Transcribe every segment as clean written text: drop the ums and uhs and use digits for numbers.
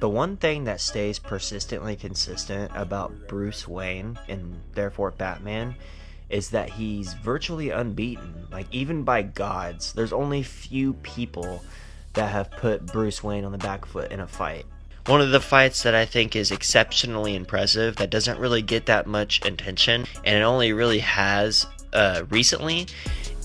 The one thing that stays persistently consistent about Bruce Wayne, and therefore Batman, is that he's virtually unbeaten. Like, even by gods, there's only few people that have put Bruce Wayne on the back foot in a fight. One of the fights that I think is exceptionally impressive, that doesn't really get that much attention, and it only really has recently,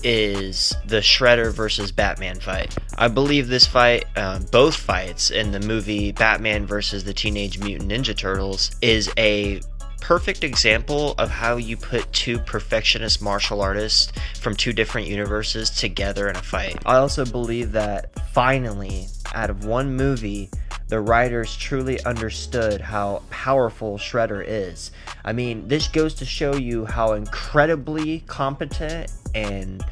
is the Shredder versus Batman fight. I believe this fight, both fights in the movie Batman versus the Teenage Mutant Ninja Turtles, is a perfect example of how you put two perfectionist martial artists from two different universes together in a fight. I also believe that finally, out of one movie, the writers truly understood how powerful Shredder is. I mean, this goes to show you how incredibly competent and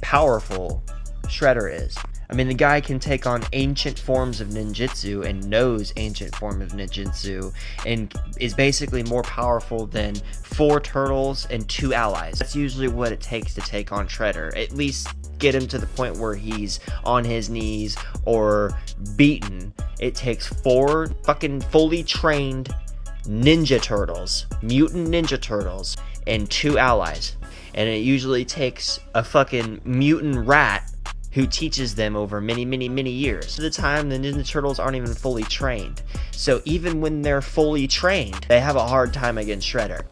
powerful Shredder is. I mean, the guy can take on ancient forms of ninjutsu and knows ancient form of ninjutsu and is basically more powerful than 4 turtles and 2 allies. That's usually what it takes to take on Shredder. At least get him to the point where he's on his knees or beaten. It takes 4 fucking fully trained ninja turtles, mutant ninja turtles, and 2 allies. And it usually takes a fucking mutant rat who teaches them over many, many, many years. At the time, the Ninja Turtles aren't even fully trained. So even when they're fully trained, they have a hard time against Shredder.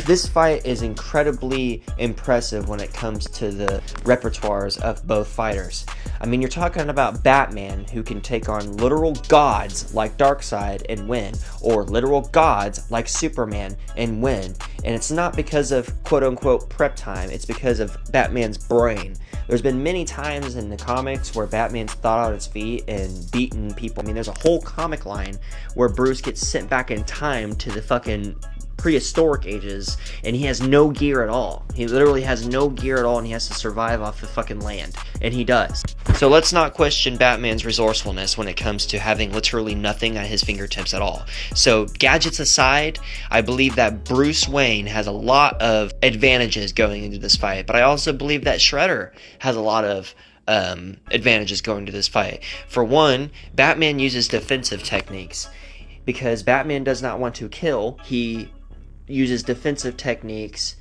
This fight is incredibly impressive when it comes to the repertoires of both fighters. I mean, you're talking about Batman, who can take on literal gods like Darkseid and win, or literal gods like Superman and win. And it's not because of quote-unquote prep time, it's because of Batman's brain. There's been many times in the comics where Batman's thought out his feet and beaten people. I mean, there's a whole comic line where Bruce gets sent back in time to the fucking prehistoric ages, and he has no gear at all. He literally has no gear at all, and he has to survive off the fucking land. And he does. So let's not question Batman's resourcefulness when it comes to having literally nothing at his fingertips at all. So gadgets aside, I believe that Bruce Wayne has a lot of advantages going into this fight, but I also believe that Shredder has a lot of advantages going to this fight. For one, Batman uses defensive techniques. Because Batman does not want to kill, he uses defensive techniques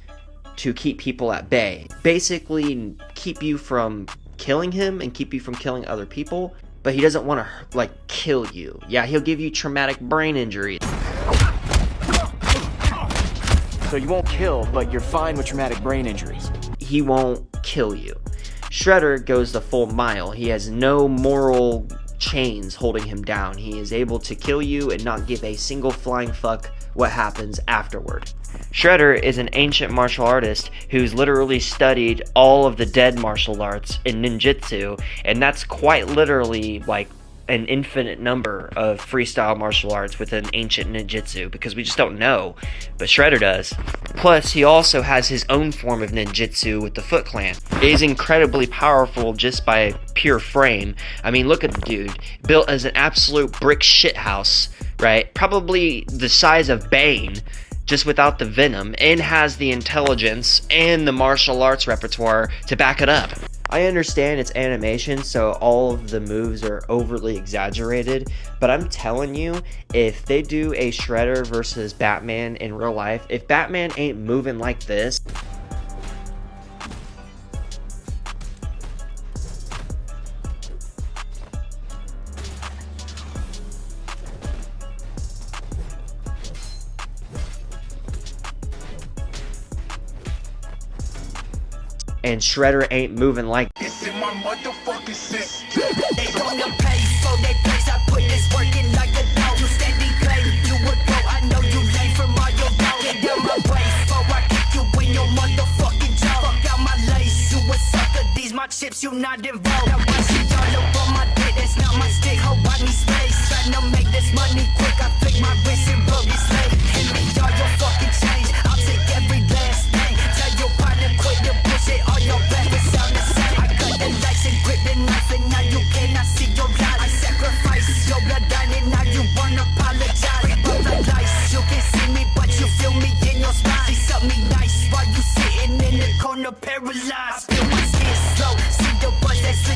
to keep people at bay. Basically, keep you from killing him and keep you from killing other people, but he doesn't want to, like, kill you. Yeah, he'll give you traumatic brain injuries. So you won't kill, but you're fine with traumatic brain injuries. He won't kill you. Shredder goes the full mile. He has no moral chains holding him down. He is able to kill you and not give a single flying fuck what happens afterward. Shredder is an ancient martial artist who's literally studied all of the dead martial arts in ninjutsu, and that's quite literally like an infinite number of freestyle martial arts within ancient ninjutsu, because we just don't know, but Shredder does. Plus, he also has his own form of ninjutsu with the Foot Clan. It is incredibly powerful just by pure frame. I mean, look at the dude, built as an absolute brick shithouse, right? Probably the size of Bane, just without the venom, and has the intelligence and the martial arts repertoire to back it up. I understand it's animation, so all of the moves are overly exaggerated, but I'm telling you, if they do a Shredder versus Batman in real life, if Batman ain't moving like this, and Shredder ain't moving like It's in my motherfucking system. They gonna pay for their place. I put this work in like a dog. You steady claim you would go. I know you lame from all your doubt. Get down my way before I kick you in your motherfucking jaw. Fuck out my lace, you a sucker. These my chips, you not involved. Now why she all up on my dick? That's not my stick. Hope I need space. Tryna make this money quick. I flick my wrist and rub this leg. Hand me all your fucking change. I'll take every last thing. Tell your partner quit the bullshit. All your rappers sound the same. I cut the lights and grip the knife, and now you cannot see your life. I sacrifice your blood and now you wanna apologize. But the lights, you can see me, but you feel me in your spine. She suck me nice while you sitting in the corner paralyzed. Feel my skin slow, see the buzz that's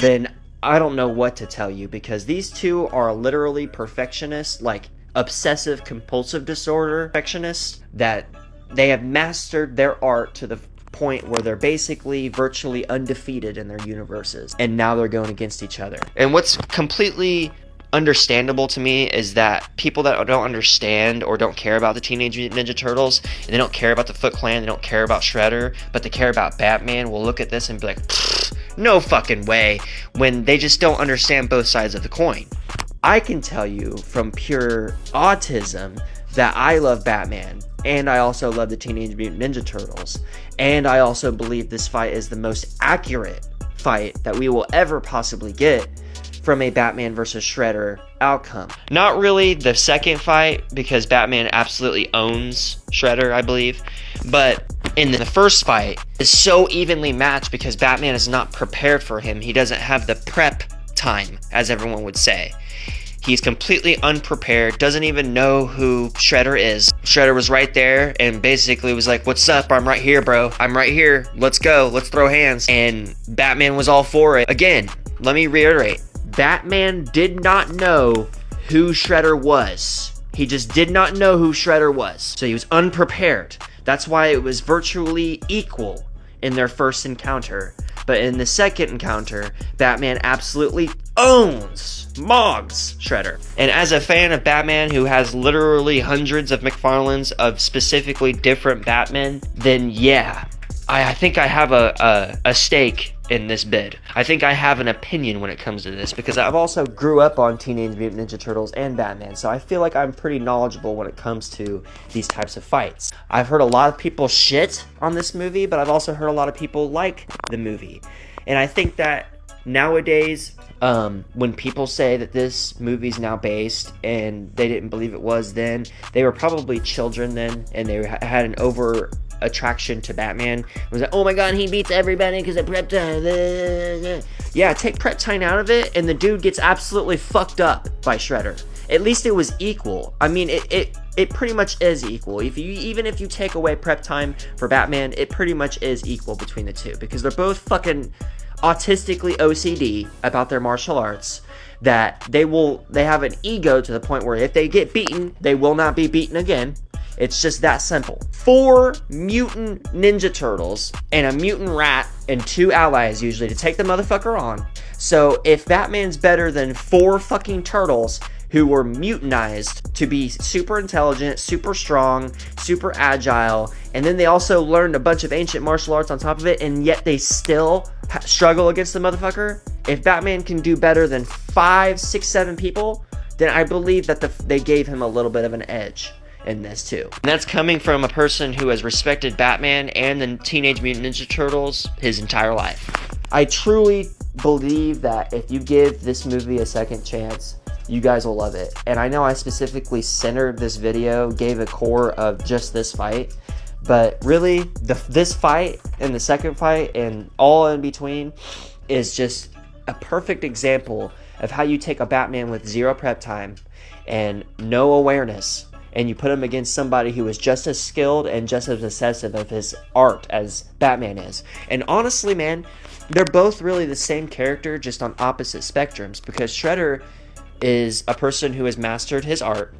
then I don't know what to tell you, because these two are literally perfectionists, like obsessive compulsive disorder perfectionists, that they have mastered their art to the point where they're basically virtually undefeated in their universes, and now they're going against each other. And what's completely understandable to me is that people that don't understand or don't care about the Teenage Mutant Ninja Turtles, and they don't care about the Foot Clan, they don't care about Shredder, but they care about Batman, will look at this and be like, no fucking way, when they just don't understand both sides of the coin. I can tell you from pure autism that I love Batman, and I also love the Teenage Mutant Ninja Turtles, and I also believe this fight is the most accurate fight that we will ever possibly get from a Batman versus Shredder outcome. Not really the second fight, because Batman absolutely owns Shredder, I believe, but in the first fight is so evenly matched because Batman is not prepared for him. He doesn't have the prep time, as everyone would say. He's completely unprepared, doesn't even know who Shredder is. Shredder was right there and basically was like, what's up? I'm right here, bro. I'm right here. Let's go. Let's throw hands. And Batman was all for it. Again, let me reiterate. Batman did not know who Shredder was. He just did not know who Shredder was. So he was unprepared. That's why it was virtually equal in their first encounter. But in the second encounter, Batman absolutely owns Shredder. And as a fan of Batman who has literally hundreds of McFarlanes of specifically different Batmen, then yeah, I think I have a stake in this bid. I think I have an opinion when it comes to this, because I've also grew up on Teenage Mutant Ninja Turtles and Batman, so I feel like I'm pretty knowledgeable when it comes to these types of fights. I've heard a lot of people shit on this movie, but I've also heard a lot of people like the movie. And I think that nowadays, when people say that this movie's now based and they didn't believe it was then, they were probably children then, and they had an over attraction to Batman. It was like, oh my god, he beats everybody because of prep time. Yeah, take prep time out of it, and the dude gets absolutely fucked up by Shredder. At least it was equal. I mean, it pretty much is equal. Even if you take away prep time for Batman, it pretty much is equal between the two, because they're both fucking autistically OCD about their martial arts, that they have an ego to the point where if they get beaten, they will not be beaten again. It's just that simple. 4 mutant Ninja Turtles and a mutant rat and 2 allies usually to take the motherfucker on. So if Batman's better than 4 fucking turtles who were mutinized to be super intelligent, super strong, super agile, and then they also learned a bunch of ancient martial arts on top of it, and yet they still struggle against the motherfucker, if Batman can do better than 5, 6, 7 people, then I believe that they gave him a little bit of an edge in this too. And that's coming from a person who has respected Batman and the Teenage Mutant Ninja Turtles his entire life. I truly believe that if you give this movie a second chance, you guys will love it. And I know I specifically centered this video, gave a core of just this fight, but really this fight and the second fight and all in between is just a perfect example of how you take a Batman with 0 prep time and no awareness, and you put him against somebody who is just as skilled and just as obsessive of his art as Batman is. And honestly, man, they're both really the same character, just on opposite spectrums, because Shredder is a person who has mastered his art,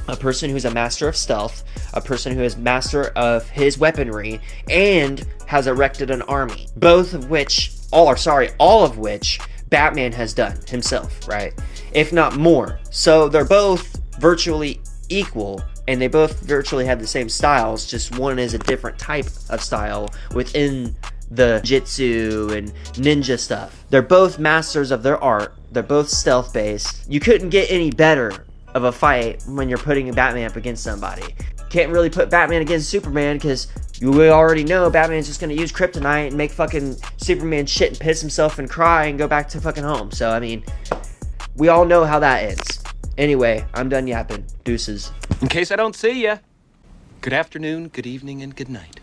a person who's a master of stealth, a person who is master of his weaponry, and has erected an army. All of which Batman has done himself, right? If not more. So they're both virtually equal, and they both virtually have the same styles, just one is a different type of style within the jitsu and ninja stuff. They're both masters of their art. They're both stealth based. You couldn't get any better of a fight when you're putting Batman up against somebody. Can't really put Batman against Superman, because you already know Batman's just gonna use kryptonite and make fucking Superman shit and piss himself and cry and go back to fucking home. So I mean, we all know how that ends. Anyway, I'm done yapping. Deuces. In case I don't see ya, good afternoon, good evening, and good night.